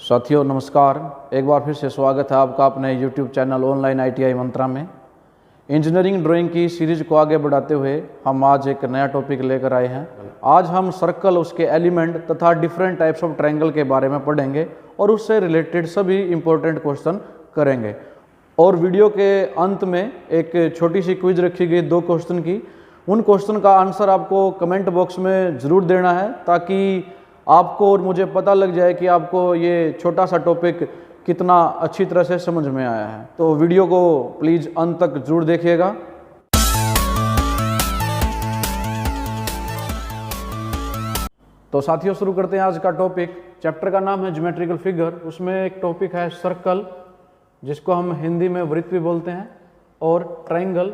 साथियों नमस्कार, एक बार फिर से स्वागत है आपका अपने YouTube चैनल ऑनलाइन ITI मंत्रा में। इंजीनियरिंग ड्राइंग की सीरीज को आगे बढ़ाते हुए हम आज एक नया टॉपिक लेकर आए हैं। आज हम सर्कल, उसके एलिमेंट तथा डिफरेंट टाइप्स ऑफ ट्रायंगल के बारे में पढ़ेंगे और उससे रिलेटेड सभी इंपॉर्टेंट क्वेश्चन करेंगे। और वीडियो के अंत में एक छोटी सी क्विज रखी गई 2 क्वेश्चन की। उन क्वेश्चन का आंसर आपको कमेंट बॉक्स में ज़रूर देना है ताकि आपको और मुझे पता लग जाए कि आपको ये छोटा सा टॉपिक कितना अच्छी तरह से समझ में आया है। तो वीडियो को प्लीज़ अंत तक जरूर देखिएगा। तो साथियों शुरू करते हैं आज का टॉपिक। चैप्टर का नाम है ज्योमेट्रिकल फिगर। उसमें एक टॉपिक है सर्कल, जिसको हम हिंदी में वृत्त भी बोलते हैं, और ट्रायंगल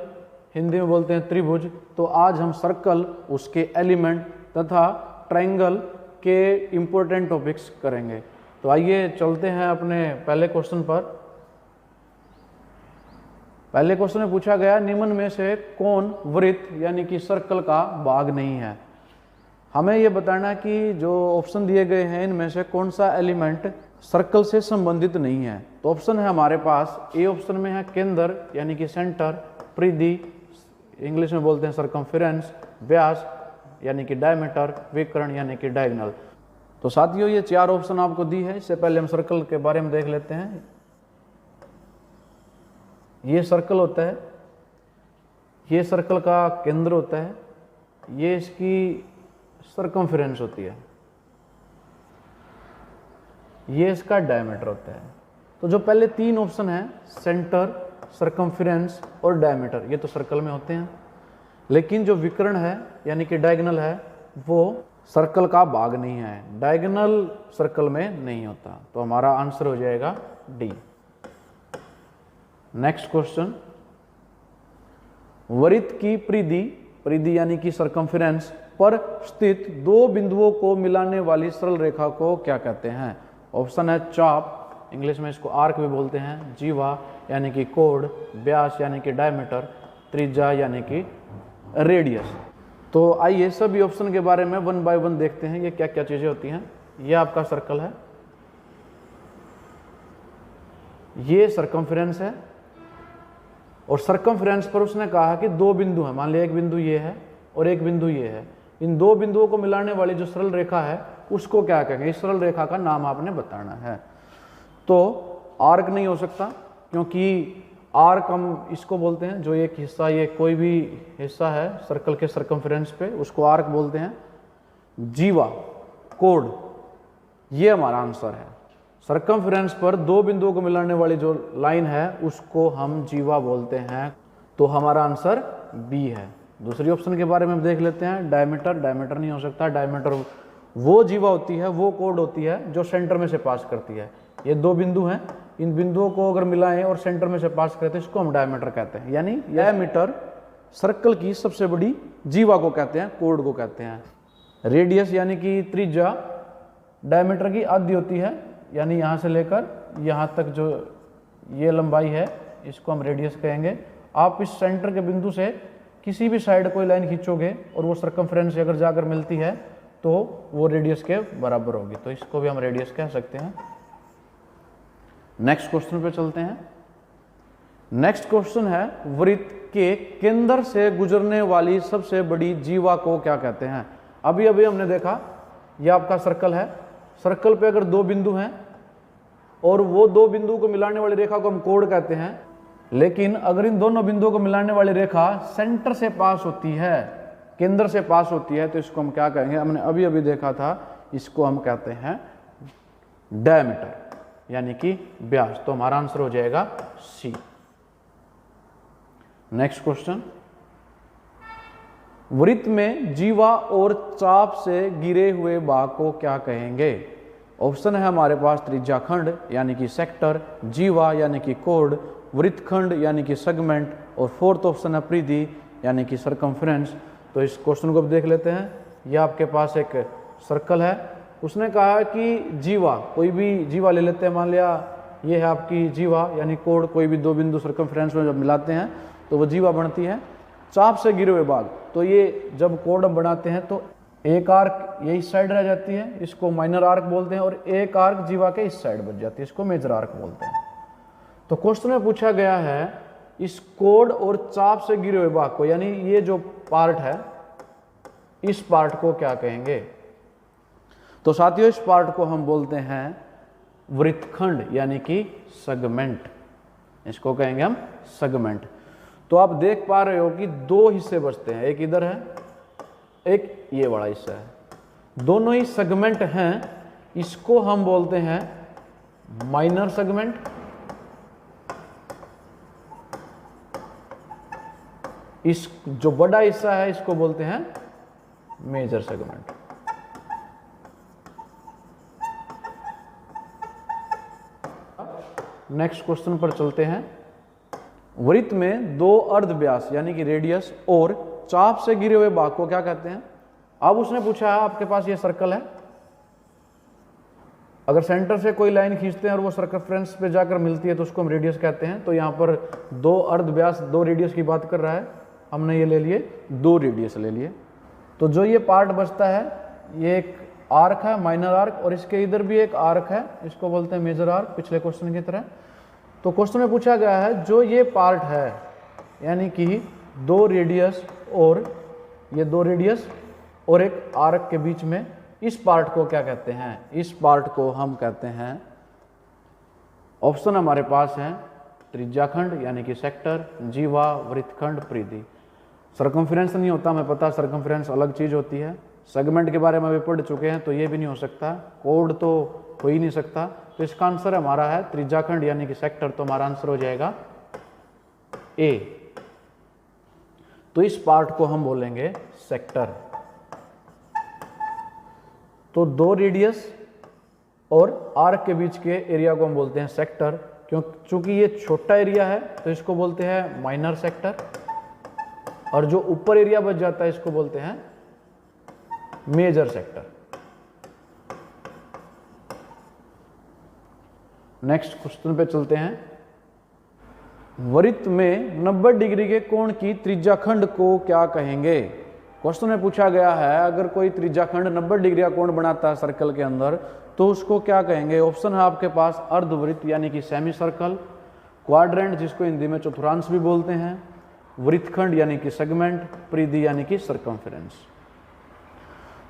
हिंदी में बोलते हैं त्रिभुज। तो आज हम सर्कल, उसके एलिमेंट तथा ट्रायंगल के इम्पोर्टेंट टॉपिक्स करेंगे। तो आइए चलते हैं अपने पहले क्वेश्चन पर। पहले क्वेश्चन में पूछा गया, निम्न में से कौन वृत्त यानी कि सर्कल का भाग नहीं है। हमें यह बताना है कि जो ऑप्शन दिए गए हैं इनमें से कौन सा एलिमेंट सर्कल से संबंधित नहीं है। तो ऑप्शन है हमारे पास, ए ऑप्शन में है केंद्र यानी कि सेंटर, परिधि इंग्लिश में बोलते हैं सरकमफेरेंस, व्यास यानी कि डायमीटर, विकर्ण यानी कि डायगोनल। तो साथियों ये 4 ऑप्शन आपको दी है। इससे पहले हम सर्कल के बारे में देख लेते हैं। ये सर्कल होता है, ये सर्कल का केंद्र होता है, ये इसकी सरकमफेरेंस होती है, ये इसका डायमीटर होता है। तो जो पहले 3 ऑप्शन हैं, सेंटर, सरकमफेरेंस और डायमीटर, ये तो सर्कल में होते हैं। लेकिन जो विकर्ण है यानी कि डायगोनल है, वो सर्कल का भाग नहीं है, डायगोनल सर्कल में नहीं होता। तो हमारा आंसर हो जाएगा डी। नेक्स्ट क्वेश्चन, वृत्त की परिधि, परिधि यानी कि सरकमफेरेंस पर स्थित 2 बिंदुओं को मिलाने वाली सरल रेखा को क्या कहते हैं। ऑप्शन है चाप, इंग्लिश में इसको आर्क भी बोलते हैं, जीवा यानी कि कोड, व्यास यानी कि डायमीटर, त्रिज्या यानी कि रेडियस। तो आइए सभी ऑप्शन के बारे में 1 बाय 1 देखते हैं, ये क्या क्या चीजें होती हैं। ये आपका सर्कल है, ये सरकमफेरेंस है, और सरकमफेरेंस पर उसने कहा कि 2 बिंदु हैं। मान लिया एक बिंदु ये है और एक बिंदु ये है। इन 2 बिंदुओं को मिलाने वाली जो सरल रेखा है उसको क्या कहेंगे, इस सरल रेखा का नाम आपने बताना है। तो आर्क नहीं हो सकता, क्योंकि आर्क हम इसको बोलते हैं, जो एक हिस्सा, ये कोई भी हिस्सा है सर्कल के सरकमफेरेंस पे, उसको आर्क बोलते हैं। जीवा, कोड, ये हमारा आंसर है। सरकमफेरेंस पर 2 बिंदुओं को मिलाने वाली जो लाइन है उसको हम जीवा बोलते हैं। तो हमारा आंसर बी है। दूसरी ऑप्शन के बारे में हम देख लेते हैं, डायमीटर। डायमीटर नहीं हो सकता, डायमीटर वो जीवा होती है, वो कोड होती है जो सेंटर में से पास करती है। ये 2 बिंदु हैं, इन बिंदुओं को अगर मिलाएं और सेंटर में से पास करते हैं, इसको हम डायमीटर कहते हैं। यानी डायमीटर सर्कल की सबसे बड़ी जीवा को कहते हैं, कोड को कहते हैं। रेडियस यानी कि त्रिज्या डायमीटर की आधी होती है, यानी यहाँ से लेकर यहाँ तक जो ये लंबाई है इसको हम रेडियस कहेंगे। आप इस सेंटर के बिंदु से किसी भी साइड कोई लाइन खींचोगे और वो सरकमफेरेंस अगर जाकर मिलती है तो वो रेडियस के बराबर होगी, तो इसको भी हम रेडियस कह सकते हैं। नेक्स्ट क्वेश्चन पे चलते हैं। नेक्स्ट क्वेश्चन है, वृत्त के केंद्र से गुजरने वाली सबसे बड़ी जीवा को क्या कहते हैं। अभी अभी हमने देखा, ये आपका सर्कल है, सर्कल पे अगर 2 बिंदु हैं और वो 2 बिंदु को मिलाने वाली रेखा को हम कोड कहते हैं। लेकिन अगर इन दोनों बिंदुओं को मिलाने वाली रेखा सेंटर से पास होती है, केंद्र से पास होती है, तो इसको हम क्या कहेंगे, हमने अभी अभी देखा था, इसको हम कहते हैं डायमीटर यानी कि व्यास। तो हमारा आंसर हो जाएगा सी। नेक्स्ट क्वेश्चन, वृत्त में जीवा और चाप से घिरे हुए भाग को क्या कहेंगे। ऑप्शन है हमारे पास त्रिज्याखंड यानी कि सेक्टर, जीवा यानी कि कोड, वृत्तखंड यानी कि सेगमेंट, और 4th ऑप्शन है परिधि यानी कि सरकमफेरेंस। तो इस क्वेश्चन को अब देख लेते हैं। यह आपके पास एक सर्कल है, उसने कहा कि जीवा, कोई भी जीवा ले लेते हैं। मान लिया ये है आपकी जीवा यानी कोड, कोई भी 2 बिंदु सरकमफेरेंस में जब मिलाते हैं तो वो जीवा बनती है। चाप से घिरे हुए भाग, तो ये जब कोड हम बनाते हैं तो एक आर्क ये इस साइड रह जाती है, इसको माइनर आर्क बोलते हैं, और एक आर्क जीवा के इस साइड बच जाती है, इसको मेजर आर्क बोलते हैं। तो क्वेश्चन में पूछा गया है इस कोड और चाप से घिरे हुए भाग को, यानी ये जो पार्ट है इस पार्ट को क्या कहेंगे? तो साथियों इस पार्ट को हम बोलते हैं वृत्तखंड यानी कि सेगमेंट, इसको कहेंगे हम सेगमेंट। तो आप देख पा रहे हो कि दो हिस्से बचते हैं, एक इधर है, एक ये बड़ा हिस्सा है, दोनों ही सेगमेंट हैं, इसको हम बोलते हैं माइनर सेगमेंट, इस जो बड़ा हिस्सा है इसको बोलते हैं मेजर सेगमेंट। नेक्स्ट क्वेश्चन पर चलते हैं। वृत्त में दो अर्धव्यास यानी कि रेडियस और चाप से घिरे हुए भाग को क्या कहते हैं? अब उसने पूछा है आपके पास ये सर्कल है, अगर सेंटर से कोई लाइन खींचते हैं और वो सर्कमफ्रेंस पे जाकर मिलती है तो उसको हम रेडियस कहते हैं। तो यहाँ पर दो अर्धव्यास दो रेडियस की बात कर रहा है, हमने ये ले लिए दो रेडियस ले लिए। तो जो ये पार्ट बचता है ये एक आर्क है माइनर आर्क, और इसके इधर भी एक आर्क है, इसको बोलते हैं मेजर आर्क, पिछले क्वेश्चन की तरह। तो क्वेश्चन में पूछा गया है जो ये पार्ट है यानी कि दो रेडियस और ये दो रेडियस और एक आर्क के बीच में, इस पार्ट को क्या कहते हैं? इस पार्ट को हम कहते हैं, ऑप्शन हमारे पास है त्रिज्याखंड यानी कि सेक्टर, जीवा, वृत्तखंड, परिधि। सर्कमफ्रेंस नहीं होता, हमें पता सर्कमफ्रेंस अलग चीज होती है। सेगमेंट के बारे में भी पढ़ चुके हैं, तो ये भी नहीं हो सकता, कोड तो हो ही नहीं सकता। तो इसका आंसर हमारा है त्रिज्याखंड यानी कि सेक्टर, तो हमारा आंसर हो जाएगा ए। तो इस पार्ट को हम बोलेंगे सेक्टर। तो दो रेडियस और आर्क के बीच के एरिया को हम बोलते हैं सेक्टर, क्योंकि ये छोटा एरिया है तो इसको बोलते हैं माइनर सेक्टर, और जो ऊपर एरिया बच जाता है इसको बोलते हैं मेजर सेक्टर। नेक्स्ट क्वेश्चन पे चलते हैं। वृत्त में 90 डिग्री के कोण की त्रिज्याखंड को क्या कहेंगे? क्वेश्चन में पूछा गया है अगर कोई त्रिज्याखंड 90 डिग्री का कोण बनाता है सर्कल के अंदर तो उसको क्या कहेंगे? ऑप्शन है आपके पास अर्धवृत्त यानी कि सेमी सर्कल, क्वाड्रेंट जिसको हिंदी में चतुर्थांश भी बोलते हैं, वृत्तखंड यानी कि सेगमेंट, परिधि यानी कि सर्कमफ्रेंस।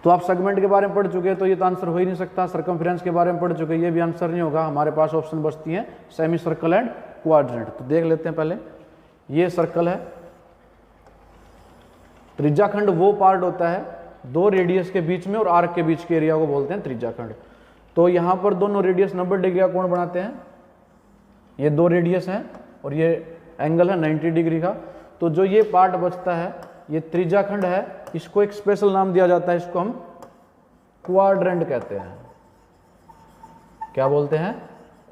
तो आप सेगमेंट के बारे में पढ़ चुके हैं तो ये तो आंसर हो ही नहीं सकता। सर्कमफ्रेंस के बारे में पढ़ चुके, ये भी आंसर नहीं होगा। हमारे पास ऑप्शन बचती है सेमी सर्कल एंड क्वाड्रेंट। तो देख लेते हैं पहले, ये सर्कल है, त्रिज्याखंड वो पार्ट होता है दो रेडियस के बीच में और आर्क के बीच के एरिया को बोलते हैं त्रिज्याखंड। तो यहां पर दोनों रेडियस 90 डिग्री का कोण बनाते हैं, ये दो रेडियस हैं और ये एंगल है 90 डिग्री का। तो जो ये पार्ट बचता है ये त्रिज्याखंड है, इसको एक स्पेशल नाम दिया जाता है, इसको हम क्वाड्रेंट कहते हैं। क्या बोलते हैं?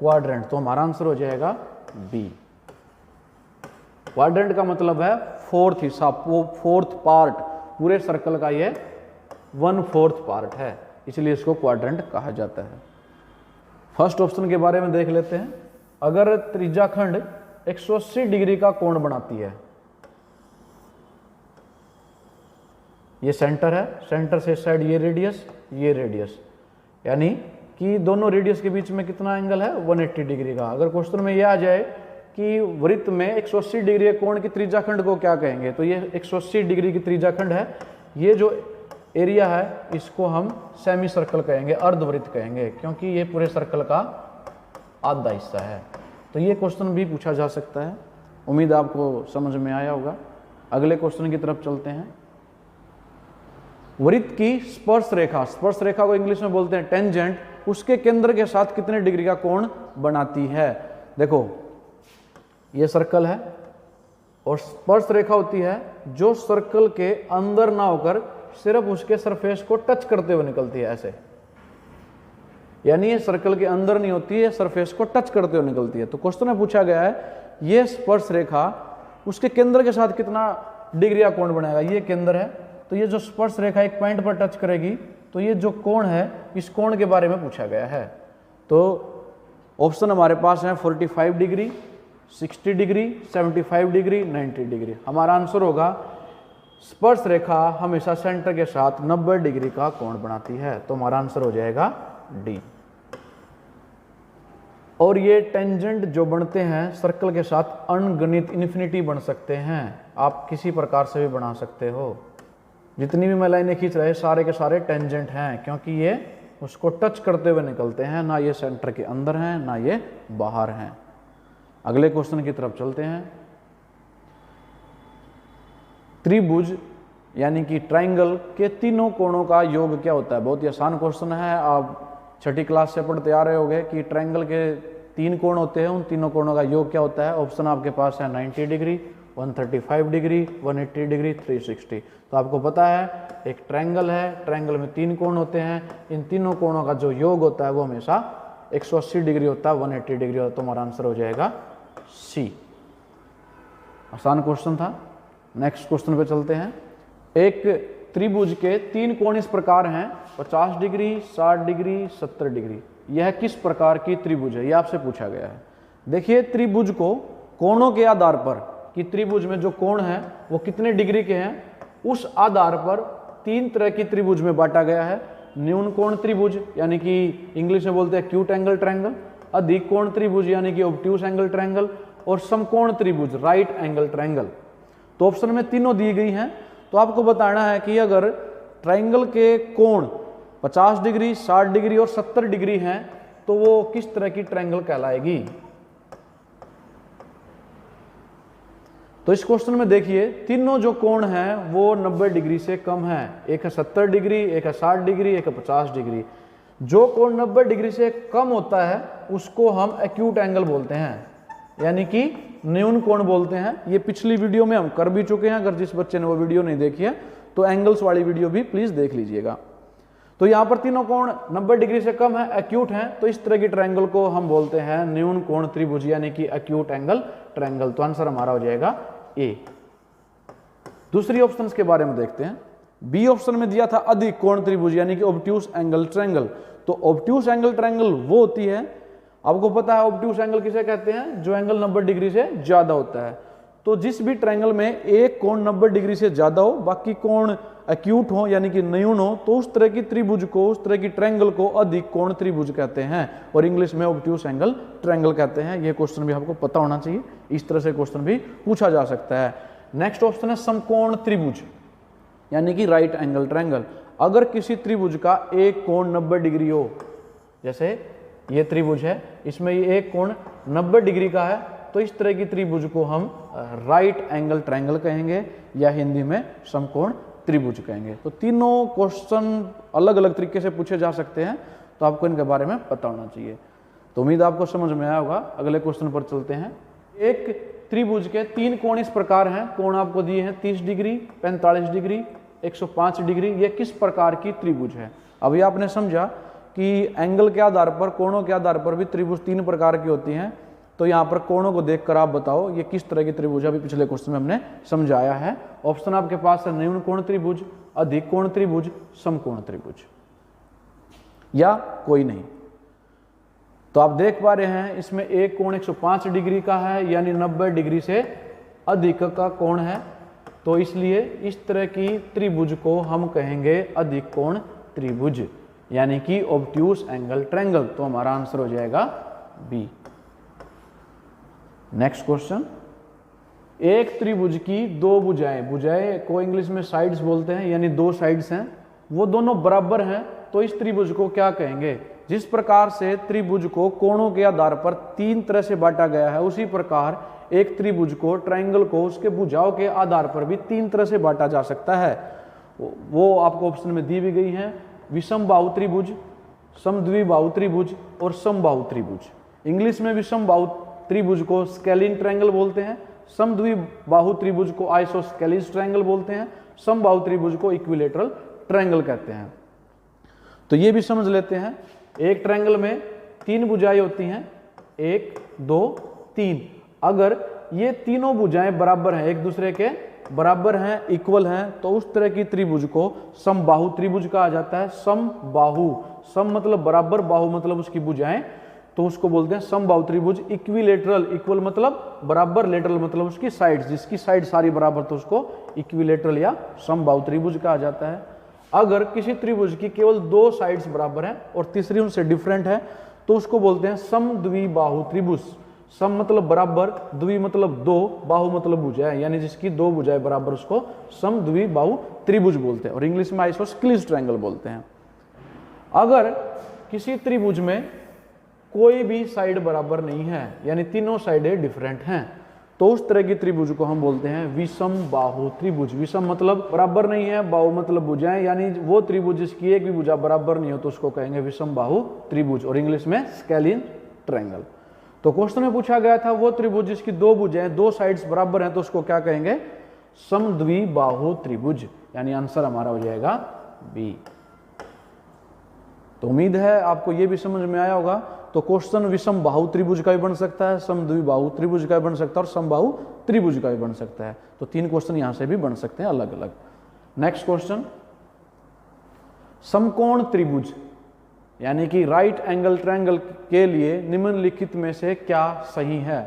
क्वाड्रेंट। तो हमारा आंसर हो जाएगा बी। क्वाड्रेंट का मतलब है फोर्थ हिस्सा, वो फोर्थ पार्ट, पूरे सर्कल का ये 1/4 पार्ट है, इसलिए इसको क्वाड्रेंट कहा जाता है। फर्स्ट ऑप्शन के बारे में देख लेते हैं। अगर त्रिज्याखंड 180 डिग्री का कोण बनाती है, ये सेंटर है, सेंटर से इस साइड ये रेडियस, यानी कि दोनों रेडियस के बीच में कितना एंगल है? 180 डिग्री का। अगर क्वेश्चन में ये आ जाए कि वृत्त में 180 डिग्री के कोण की त्रिज्याखंड को क्या कहेंगे, तो ये 180 डिग्री की त्रिज्याखंड है, ये जो एरिया है इसको हम सेमी सर्कल कहेंगे, अर्धवृत्त कहेंगे, क्योंकि ये पूरे सर्कल का आधा हिस्सा है। तो ये क्वेश्चन भी पूछा जा सकता है। उम्मीद आपको समझ में आया होगा। अगले क्वेश्चन की तरफ चलते हैं। वृत्त की स्पर्श रेखा को इंग्लिश में बोलते हैं टेंजेंट, उसके केंद्र के साथ कितने डिग्री का कोण बनाती है? देखो ये सर्कल है और स्पर्श रेखा होती है जो सर्कल के अंदर ना होकर सिर्फ उसके सरफेस को टच करते हुए निकलती है, ऐसे, यानी ये सर्कल के अंदर नहीं होती है, सरफेस को टच करते हुए निकलती है। तो क्वेश्चन में पूछा गया है ये स्पर्श रेखा उसके केंद्र के साथ कितना डिग्री का कोण बनाएगा? ये केंद्र है, तो ये जो स्पर्श रेखा एक पॉइंट पर टच करेगी तो ये जो कोण है इस कोण के बारे में पूछा गया है। तो ऑप्शन हमारे पास है 45 डिग्री, 60 डिग्री, 75 डिग्री, 90 डिग्री। हमारा आंसर होगा स्पर्श रेखा हमेशा सेंटर के साथ 90 डिग्री का कोण बनाती है, तो हमारा आंसर हो जाएगा डी। और ये टेंजेंट जो बनते हैं सर्कल के साथ अनगणित इन्फिनिटी बन सकते हैं, आप किसी प्रकार से भी बना सकते हो। जितनी भी मैं लाइनें खींच रहे सारे के सारे टेंजेंट हैं, क्योंकि ये उसको टच करते हुए निकलते हैं, ना ये सेंटर के अंदर हैं ना ये बाहर हैं। अगले क्वेश्चन की तरफ चलते हैं। त्रिभुज यानी कि ट्राइंगल के तीनों कोणों का योग क्या होता है? बहुत ही आसान क्वेश्चन है, आप छठी क्लास से पढ़ते आ रहे होंगे कि ट्राइंगल के 3 कोण होते हैं, उन तीनों कोणों का योग क्या होता है? ऑप्शन आपके पास है 90 डिग्री, 135 डिग्री, 180 डिग्री, 360। तो आपको पता है एक ट्रायंगल है, ट्रायंगल में 3 कोण होते हैं, इन तीनों कोणों का जो योग होता है वो हमेशा 180 डिग्री होता है, 180 डिग्री होता है। तो हमारा आंसर हो जाएगा सी। आसान क्वेश्चन था। नेक्स्ट क्वेश्चन पे चलते हैं। एक त्रिभुज के 3 कोण इस प्रकार हैं, 50 डिग्री, 60 डिग्री, 70 डिग्री। यह किस प्रकार की त्रिभुज है? यह आपसे पूछा गया है। देखिए त्रिभुज को कोणों के आधार पर कि त्रिभुज में जो कोण है वो कितने डिग्री के हैं, उस आधार पर 3 तरह की त्रिभुज में बांटा गया है। न्यून कोण त्रिभुज यानी कि इंग्लिश में बोलते हैं एक्यूट एंगल ट्रायंगल, अधिक कोण त्रिभुज यानी कि ऑब्ट्यूस एंगल ट्रायंगल, और समकोण त्रिभुज राइट एंगल ट्रायंगल। तो ऑप्शन में तीनों दी गई हैं। तो आपको बताना है कि अगर ट्रायंगल के कोण 50 डिग्री, 60 डिग्री और 70 डिग्री हैं तो वो किस तरह की ट्रायंगल कहलाएगी। तो इस क्वेश्चन में देखिए तीनों जो कोण हैं वो 90 डिग्री से कम है। एक है 70 डिग्री, एक है 60 डिग्री, एक है 50 डिग्री। जो कोण 90 डिग्री से कम होता है उसको हम एक्यूट एंगल बोलते हैं, यानी कि न्यून कोण बोलते हैं। ये पिछली वीडियो में हम कर भी चुके हैं, अगर जिस बच्चे ने वो वीडियो नहीं देखी है तो एंगल्स वाली वीडियो भी प्लीज देख लीजिएगा। तो यहाँ पर तीनों कोण 90 डिग्री से कम है, एक्यूट हैं, तो इस तरह की ट्रायंगल को हम बोलते हैं न्यून कोण त्रिभुज यानी कि एक्यूट एंगल ट्रायंगल। तो आंसर हमारा हो जाएगा ए। दूसरी ऑप्शंस के बारे में देखते हैं। बी ऑप्शन में दिया था अधिक कोण त्रिभुज यानी कि ऑब्ट्यूस एंगल ट्रायंगल। तो ऑब्ट्यूस एंगल ट्रायंगल वो होती है, आपको पता है ऑब्ट्यूस एंगल किसे कहते हैं, जो एंगल 90 डिग्री से ज्यादा होता है। तो जिस भी ट्रायंगल में एक कोण 90 डिग्री से ज्यादा हो, बाकी कोण एक्यूट हो यानी कि न्यून हो, तो उस तरह की त्रिभुज को, उस तरह की ट्रायंगल को अधिक कोण त्रिभुज कहते हैं, और इंग्लिश में ऑब्ट्यूस एंगल ट्रायंगल कहते हैं। यह क्वेश्चन भी आपको पता होना चाहिए, इस तरह से क्वेश्चन भी पूछा जा सकता है। नेक्स्ट ऑप्शन है समकोण त्रिभुज यानी कि राइट एंगल ट्रायंगल। अगर किसी त्रिभुज का एक कोण 90 डिग्री हो, जैसे ये त्रिभुज है, इसमें ये एक कोण 90 डिग्री का है, तो इस तरह की त्रिभुज को हम राइट एंगल ट्रायंगल कहेंगे या हिंदी में समकोण त्रिभुज कहेंगे। तो तीनों क्वेश्चन अलग अलग तरीके से पूछे जा सकते हैं, तो आपको इनके बारे में पता होना चाहिए। तो उम्मीद आपको समझ में आया होगा। अगले क्वेश्चन पर चलते हैं। एक त्रिभुज के 3 कोण इस प्रकार हैं, कोण आपको दिए हैं 30 डिग्री, 45 डिग्री, 105 डिग्री। ये किस प्रकार की त्रिभुज है? अभी आपने समझा कि एंगल के आधार पर, कोणों के आधार पर भी त्रिभुज 3 प्रकार की होती हैं। तो यहाँ पर कोणों को देखकर आप बताओ ये किस तरह की त्रिभुज है। अभी पिछले क्वेश्चन में हमने समझाया है। ऑप्शन आपके पास है न्यून कोण त्रिभुज, अधिक कोण त्रिभुज, समकोण त्रिभुज, या कोई नहीं। तो आप देख पा रहे हैं इसमें एक कोण 105 डिग्री का है, यानी 90 डिग्री से अधिक का कोण है। तो इसलिए इस तरह की त्रिभुज को हम कहेंगे अधिक कोण त्रिभुज यानी कि ऑब्ट्यूस एंगल ट्रायंगल। तो हमारा आंसर हो जाएगा बी। Next question. एक त्रिभुज की 2 भुजाएं, भुजाएं को इंग्लिश में साइड्स बोलते हैं, यानी 2 साइड्स हैं, वो दोनों बराबर हैं, तो इस त्रिभुज को क्या कहेंगे? जिस प्रकार से त्रिभुज को कोणों के आधार पर 3 तरह से बांटा गया है, उसी प्रकार एक त्रिभुज को, ट्रायंगल को, उसके भुजाओं के आधार पर भी 3 तरह से बांटा जा सकता है। वो आपको ऑप्शन में दी भी गई है। विषम बाहु त्रिभुज, समद्विबाहु त्रिभुज और समबाहु त्रिभुज। इंग्लिश में विषम बाहु त्रिभुज को स्केलिन ट्रायंगल बोलते हैं, समद्विबाहु त्रिभुज को आइसोस्केलिस ट्रायंगल बोलते हैं, समबाहु त्रिभुज को इक्विलेटरल ट्रायंगल कहते हैं। तो ये भी समझ लेते हैं। एक ट्रायंगल में 3 भुजाएं होती हैं, 1 2 3। अगर ये तीनों भुजाएं बराबर हैं, एक दूसरे के बराबर हैं, इक्वल हैं, तो उस तरह की त्रिभुज को समबाहु त्रिभुज कहा जाता है। समबाहु, सम मतलब बराबर, बाहु मतलब उसकी भुजाएं। तो उसको बोलते हैं समबाहु त्रिभुज। इक्विलेटरल, इक्वल मतलब बराबर, लेटरल मतलब उसकी साइड, जिसकी साइड सारी बराबर, तो उसको इक्विलेटरल या समबाहु त्रिभुज कहा जाता है। अगर किसी त्रिभुज की केवल 2 साइड्स बराबर हैं और तीसरी उनसे डिफरेंट है तो उसको बोलते हैं समद्विबाहु त्रिभुज। सम मतलब बराबर, द्वि मतलब 2, बाहु मतलब भुजाएं, यानी जिसकी 2 भुजाएं बराबर, उसको समद्विबाहु त्रिभुज बोलते हैं और इंग्लिश में आइसोस्केलिस ट्रायंगल बोलते हैं। अगर किसी त्रिभुज में कोई भी साइड बराबर नहीं है, यानी तीनों साइडें डिफरेंट हैं, तो उस तरह की त्रिभुज को हम बोलते हैं विषम बाहु त्रिभुज। विषम मतलब बराबर नहीं है, बाहु मतलब भुजाएं, यानी वो त्रिभुज जिसकी एक भी भुजा बराबर नहीं हो तो उसको कहेंगे विषम बाहु त्रिभुज और इंग्लिश में स्केलिन ट्रायंगल। तो क्वेश्चन में पूछा गया था वो त्रिभुज जिसकी 2 भुजाएं, 2 साइड्स बराबर हैं, तो उसको क्या कहेंगे? समद्विबाहु त्रिभुज, यानी आंसर हमारा हो जाएगा बी। तो उम्मीद है आपको ये भी समझ में आया होगा। तो क्वेश्चन विषम बाहु त्रिभुज का भी बन सकता है, समद्विबाहु त्रिभुज का भी बन सकता है और समबाहु त्रिभुज का भी बन सकता है। तो 3 क्वेश्चन यहां से भी बन सकते हैं अलग अलग। नेक्स्ट क्वेश्चन, समकोण त्रिभुज यानी कि राइट एंगल ट्रायंगल के लिए निम्नलिखित में से क्या सही है?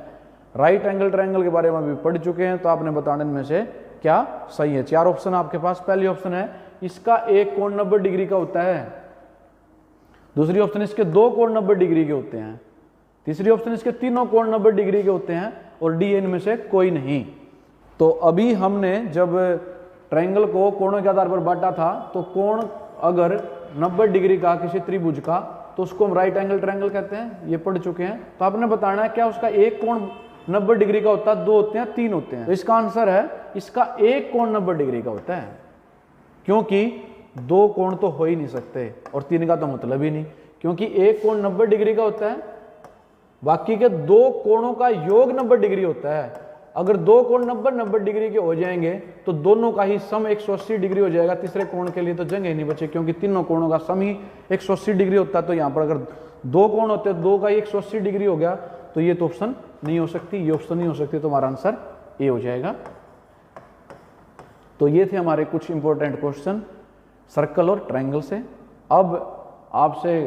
राइट एंगल ट्रायंगल के बारे में भी पढ़ चुके हैं, तो आपने बताने में से क्या सही है। 4 ऑप्शन आपके पास। पहली ऑप्शन है इसका एक कोण 90 डिग्री का होता है। दूसरी ऑप्शन इसके 2 कोण 90 डिग्री के होते हैं। तीसरी ऑप्शन इसके तीनों कोण 90 डिग्री के होते हैं और डी इनमें से कोई नहीं। तो अभी हमने जब ट्रायंगल को कोणों के आधार पर बांटा था, तो कोण अगर 90 डिग्री का किसी त्रिभुज का, तो उसको हम राइट एंगल ट्रायंगल कहते हैं, ये पढ़ चुके हैं। तो आपने बताना है क्या उसका एक कोण 90 डिग्री का होता है, 2 होते हैं, 3 होते हैं? तो इसका आंसर है इसका एक कोण 90 डिग्री का होता है, क्योंकि 2 कोण तो हो ही नहीं सकते और 3 का तो मतलब ही नहीं, क्योंकि एक कोण 90 डिग्री का होता है, बाकी के 2 कोणों का योग 90 डिग्री होता है। अगर 2 कोण 90 डिग्री के हो जाएंगे तो दोनों का ही सम 180 डिग्री हो जाएगा। तीसरे कोण के लिए तो जगह ही नहीं बचे, क्योंकि तीनों कोणों का सम ही 180 डिग्री होता है। तो यहाँ पर अगर 2 कोण होते हैं, 2 का ही 180 डिग्री हो गया, तो ये तो ऑप्शन नहीं हो सकती, ये ऑप्शन नहीं हो सकती, तो हमारा आंसर ए हो जाएगा। तो ये थे हमारे कुछ इंपॉर्टेंट क्वेश्चन सर्कल और ट्रायंगल से। अब आपसे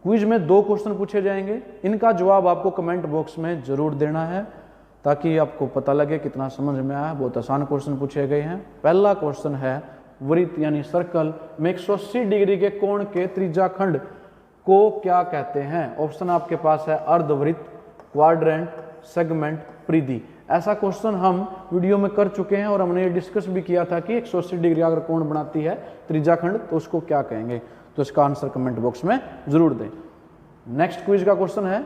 क्विज में 2 क्वेश्चन पूछे जाएंगे, इनका जवाब आपको कमेंट बॉक्स में जरूर देना है, ताकि आपको पता लगे कितना समझ में आया। बहुत आसान क्वेश्चन पूछे गए हैं। पहला क्वेश्चन है वृत्त यानी सर्कल में 180 डिग्री के कोण के त्रिज्याखंड को क्या कहते हैं? ऑप्शन आपके पास है अर्धवृत्त, क्वाड्रेंट, सेगमेंट, परिधि। ऐसा क्वेश्चन हम वीडियो में कर चुके हैं और हमने ये डिस्कस भी किया था कि 180 डिग्री अगर कोण बनाती है त्रिज्याखंड तो उसको क्या कहेंगे। तो इसका आंसर कमेंट बॉक्स में जरूर दें। नेक्स्ट क्विज का क्वेश्चन है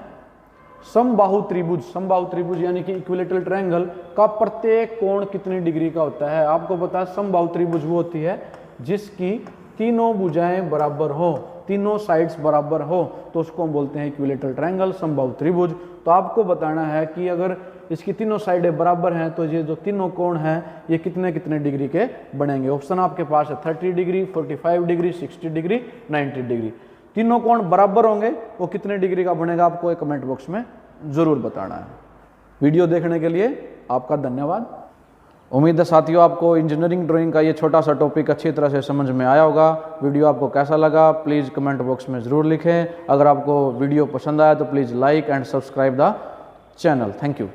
समबाहु त्रिभुज। समबाहु त्रिभुज यानी कि इक्विलेटरल ट्रायंगल का प्रत्येक कोण कितनी डिग्री का होता है? आपको पता है समबाहु त्रिभुज वो होती है जिसकी तीनों भुजाएं बराबर हो, तीनों साइड्स बराबर हो, तो उसको हम बोलते हैं इक्विलेटरल ट्रायंगल, समबाहु त्रिभुज। तो आपको बताना है कि अगर इसकी तीनों साइडें बराबर हैं तो ये जो तीनों कोण हैं ये कितने कितने डिग्री के बनेंगे। ऑप्शन आपके पास है 30 डिग्री, 45 डिग्री, 60 डिग्री, 90 डिग्री। तीनों कोण बराबर होंगे, वो कितने डिग्री का बनेगा आपको एक कमेंट बॉक्स में जरूर बताना है। वीडियो देखने के लिए आपका धन्यवाद। उम्मीद है साथियों आपको इंजीनियरिंग ड्राइंग का ये छोटा सा टॉपिक अच्छी तरह से समझ में आया होगा। वीडियो आपको कैसा लगा प्लीज़ कमेंट बॉक्स में ज़रूर लिखें। अगर आपको वीडियो पसंद आया तो please like and subscribe the channel. Thank you.